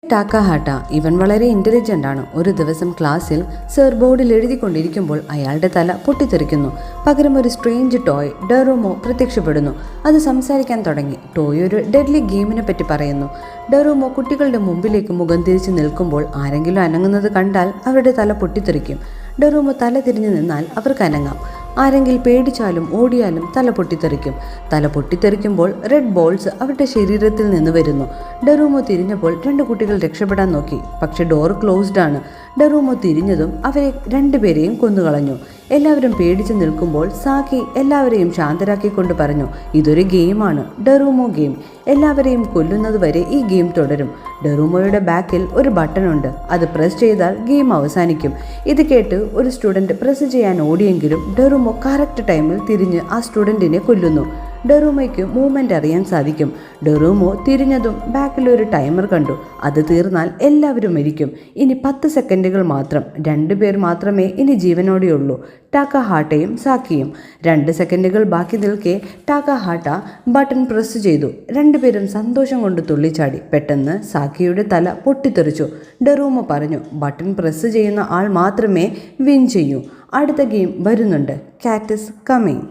ടാക്കഹാട്ട ഇവൻ വളരെ ഇന്റലിജന്റ് ആണ്. ഒരു ദിവസം ക്ലാസ്സിൽ സർ ബോർഡിൽ എഴുതിക്കൊണ്ടിരിക്കുമ്പോൾ അയാളുടെ തല പൊട്ടിത്തെറിക്കുന്നു. പകരം ഒരു സ്ട്രേഞ്ച് ടോയ് ഡെറൂമോ പ്രത്യക്ഷപ്പെടുന്നു. അത് സംസാരിക്കാൻ തുടങ്ങി. ടോയ് ഒരു ഡെഡ്ലി ഗെയിമിനെ പറ്റി പറയുന്നു. ഡെറൂമോ കുട്ടികളുടെ മുമ്പിലേക്ക് മുഖം തിരിച്ച് നിൽക്കുമ്പോൾ ആരെങ്കിലും അനങ്ങുന്നത് കണ്ടാൽ അവരുടെ തല പൊട്ടിത്തെറിക്കും. ഡെറൂമോ തല തിരിഞ്ഞു നിന്നാൽ അവർക്ക് അനങ്ങാം. ആരെങ്കിലും പേടിച്ചാലും ഓടിയാലും തല പൊട്ടിത്തെറിക്കും. തല പൊട്ടിത്തെറിക്കുമ്പോൾ റെഡ് ബോൾസ് അവരുടെ ശരീരത്തിൽ നിന്ന് വരുന്നു. ഡെറൂമോ തിരിഞ്ഞപ്പോൾ 2 കുട്ടികൾ രക്ഷപ്പെടാൻ നോക്കി. പക്ഷെ ഡോർ ക്ലോസ്ഡ് ആണ്. ഡെറൂമോ തിരിഞ്ഞതും അവരെ 2 പേരെയും കൊന്നുകളഞ്ഞു. എല്ലാവരും പേടിച്ച് നിൽക്കുമ്പോൾ സാക്കി എല്ലാവരെയും ശാന്തരാക്കിക്കൊണ്ട് പറഞ്ഞു, ഇതൊരു ഗെയിമാണ്, ഡെറൂമോ ഗെയിം. എല്ലാവരെയും കൊല്ലുന്നത് വരെ ഈ ഗെയിം തുടരും. ഡെറൂമോയുടെ ബാക്കിൽ ഒരു ബട്ടൺ ഉണ്ട്. അത് പ്രസ് ചെയ്താൽ ഗെയിം അവസാനിക്കും. ഇത് കേട്ട് ഒരു സ്റ്റുഡൻറ്റ് പ്രസ് ചെയ്യാൻ ഓടിയെങ്കിലും ഡെറൂമോ കറക്റ്റ് ടൈമിൽ തിരിഞ്ഞ് ആ സ്റ്റുഡൻറ്റിനെ കൊല്ലുന്നു. ഡെറൂമോയ്ക്ക് മൂവ്മെൻ്റ് അറിയാൻ സാധിക്കും. ഡെറൂമോ തിരിഞ്ഞതും ബാക്കിൽ ഒരു ടൈമർ കണ്ടു. അത് തീർന്നാൽ എല്ലാവരും മരിക്കും. ഇനി 10 സെക്കൻഡുകൾ മാത്രം. 2 പേർ മാത്രമേ ഇനി ജീവനോടെയുള്ളൂ, ടാക്കഹാട്ടയും സാക്കിയും. 2 സെക്കൻഡുകൾ ബാക്കി നിൽക്കെ ടാക്കഹാട്ട ബട്ടൺ പ്രസ് ചെയ്തു. 2 പേരും സന്തോഷം കൊണ്ട് തുള്ളിച്ചാടി. പെട്ടെന്ന് സാക്കിയുടെ തല പൊട്ടിത്തെറിച്ചു. ഡെറൂമോ പറഞ്ഞു, ബട്ടൺ പ്രസ് ചെയ്യുന്ന ആൾ മാത്രമേ വിൻ ചെയ്യൂ. അടുത്ത ഗെയിം വരുന്നുണ്ട്. കാറ്റ് ഈസ് കമ്മിങ്.